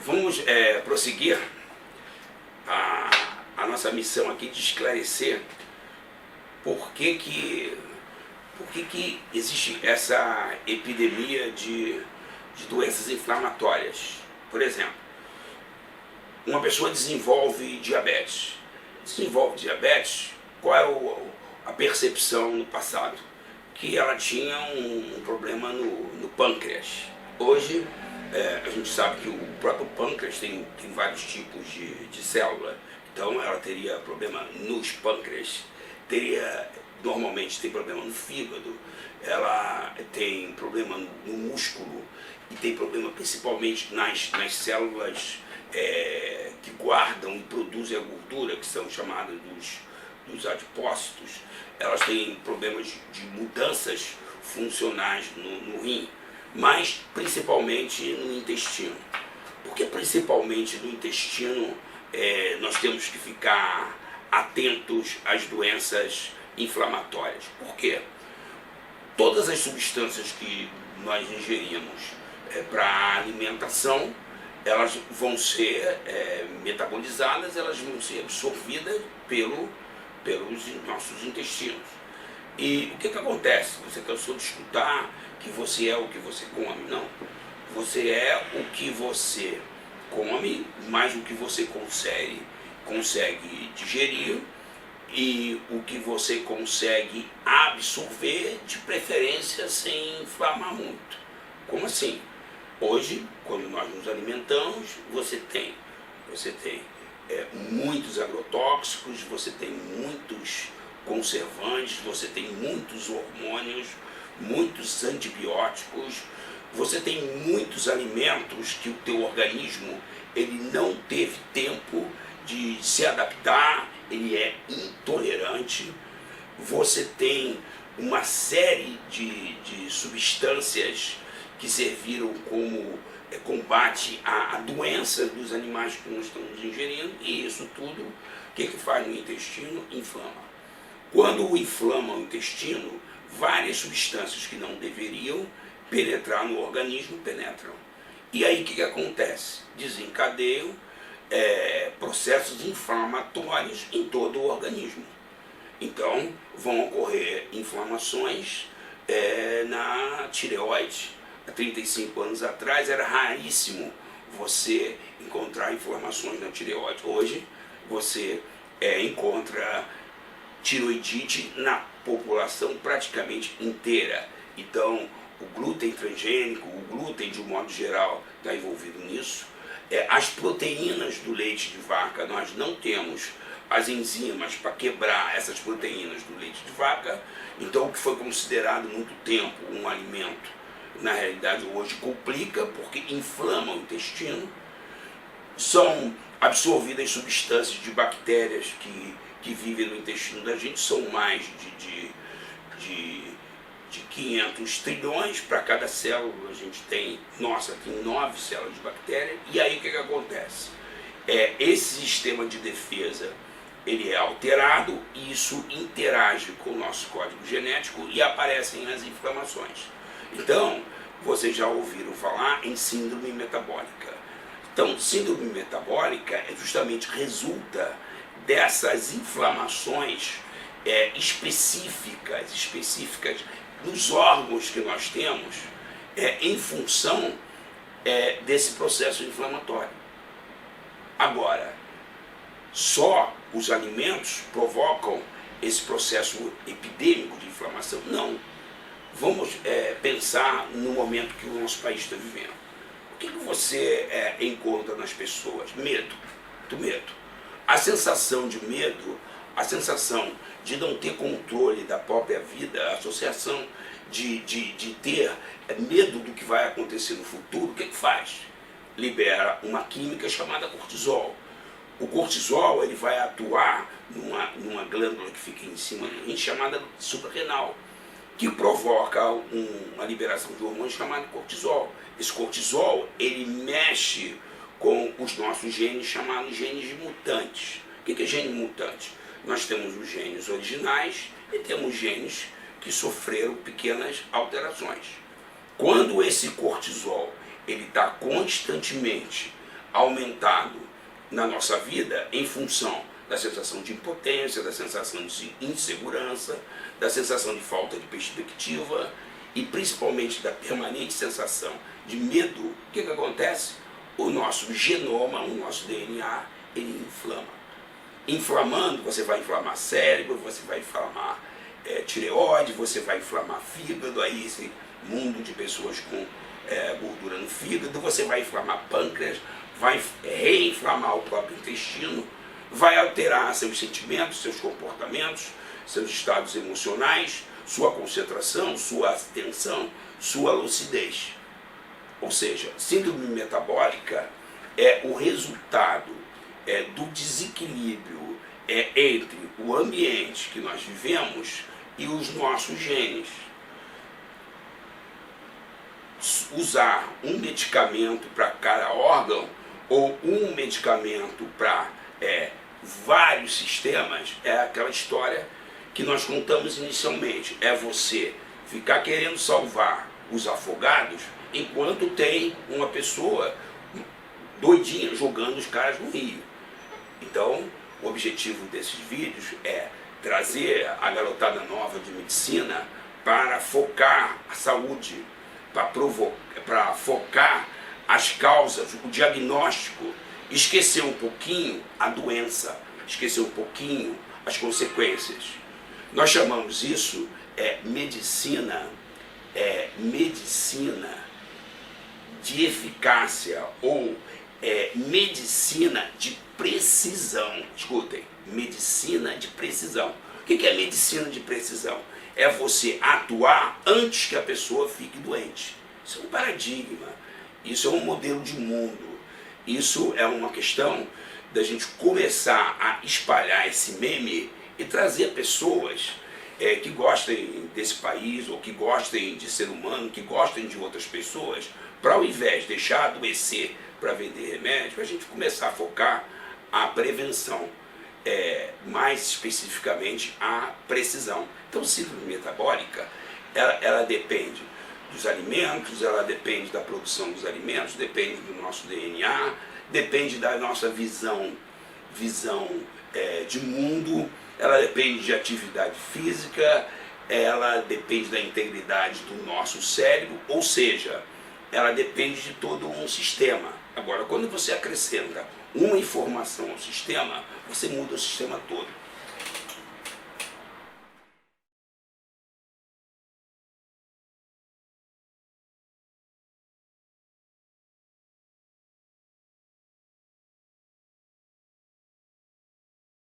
Vamos prosseguir a nossa missão aqui de esclarecer por que existe essa epidemia de doenças inflamatórias. Por exemplo, uma pessoa desenvolve diabetes. Qual é a percepção no passado? Que ela tinha um problema no pâncreas. Hoje, a gente sabe que o próprio pâncreas tem vários tipos de célula. Então, ela teria problema nos pâncreas, normalmente tem problema no fígado, ela tem problema no músculo e tem problema principalmente nas células que guardam e produzem a gordura, que são chamadas dos adipócitos. Elas têm problemas de mudanças funcionais no rim, mas principalmente no intestino. Porque principalmente no intestino nós temos que ficar atentos às doenças inflamatórias. Por quê? Todas as substâncias que nós ingerimos para a alimentação, elas vão ser metabolizadas, elas vão ser absorvidas pelos nossos intestinos. E o que acontece? Você cansou de escutar que você é o que você come? Não. Você é o que você come, mais o que você consegue digerir e o que você consegue absorver, de preferência sem inflamar muito. Como assim? Hoje, quando nós nos alimentamos, você tem muitos agrotóxicos, você tem muitos conservantes, você tem muitos hormônios, muitos antibióticos, você tem muitos alimentos que o teu organismo ele não teve tempo de se adaptar, ele é intolerante. Você tem uma série de substâncias que serviram como combate a doenças dos animais que nós estamos ingerindo, e isso tudo, o que faz no intestino? Inflama. Quando inflama o intestino, várias substâncias que não deveriam penetrar no organismo penetram. E aí o que acontece? Desencadeiam processos inflamatórios em todo o organismo. Então vão ocorrer inflamações na tireoide. Há 35 anos atrás era raríssimo você encontrar inflamações na tireoide. Hoje você encontra tiroidite na população praticamente inteira. Então o glúten transgênico, o glúten de um modo geral está envolvido nisso. As proteínas do leite de vaca, nós não temos as enzimas para quebrar essas proteínas do leite de vaca. Então o que foi considerado muito tempo um alimento, na realidade hoje complica, porque inflama o intestino. São absorvidas substâncias de bactérias que vivem no intestino da gente, são mais de 500 trilhões para cada célula. A gente tem 9 células de bactéria. E aí o que acontece? Esse sistema de defesa ele é alterado, e isso interage com o nosso código genético e aparecem as inflamações. Então, vocês já ouviram falar em síndrome metabólica. Então, síndrome metabólica justamente resulta dessas inflamações específicas nos órgãos que nós temos, em função desse processo inflamatório. Agora, só os alimentos provocam esse processo epidêmico de inflamação? Não. Vamos pensar no momento que o nosso país está vivendo. O que você encontra nas pessoas? Medo. Muito medo. A sensação de medo, a sensação de não ter controle da própria vida, a associação de ter medo do que vai acontecer no futuro, o que faz? Libera uma química chamada cortisol. O cortisol ele vai atuar numa glândula que fica em cima do rim, chamada suprarrenal, que provoca uma liberação de hormônio chamado cortisol. Esse cortisol ele mexe com os nossos genes, chamados genes de mutantes. O que é gene mutante? Nós temos os genes originais e temos genes que sofreram pequenas alterações. Quando esse cortisol ele está constantemente aumentado na nossa vida em função da sensação de impotência, da sensação de insegurança, da sensação de falta de perspectiva e principalmente da permanente sensação de medo. O que acontece? O nosso genoma, o nosso DNA, ele inflama. Inflamando, você vai inflamar cérebro, você vai inflamar tireoide, você vai inflamar fígado, aí esse mundo de pessoas com gordura no fígado, você vai inflamar pâncreas, vai reinflamar o próprio intestino, vai alterar seus sentimentos, seus comportamentos, seus estados emocionais, sua concentração, sua atenção, sua lucidez. Ou seja, síndrome metabólica é o resultado do desequilíbrio entre o ambiente que nós vivemos e os nossos genes. Usar um medicamento para cada órgão ou um medicamento para vários sistemas é aquela história que nós contamos inicialmente. É você ficar querendo salvar os afogados enquanto tem uma pessoa doidinha jogando os caras no rio. Então, o objetivo desses vídeos é trazer a garotada nova de medicina para focar a saúde, para focar as causas, o diagnóstico, esquecer um pouquinho a doença, esquecer um pouquinho as consequências. Nós chamamos isso medicina de eficácia ou medicina de precisão. Escutem, medicina de precisão. O que é medicina de precisão? É você atuar antes que a pessoa fique doente. Isso é um paradigma, isso é um modelo de mundo, isso é uma questão da gente começar a espalhar esse meme e trazer pessoas que gostem desse país ou que gostem de ser humano, que gostem de outras pessoas, para ao invés de deixar adoecer para vender remédio, a gente começar a focar a prevenção, mais especificamente a precisão. Então, síndrome metabólica, ela depende dos alimentos, ela depende da produção dos alimentos, depende do nosso DNA, depende da nossa visão de mundo, ela depende de atividade física, ela depende da integridade do nosso cérebro, ou seja, ela depende de todo um sistema. Agora, quando você acrescenta uma informação ao sistema, você muda o sistema todo.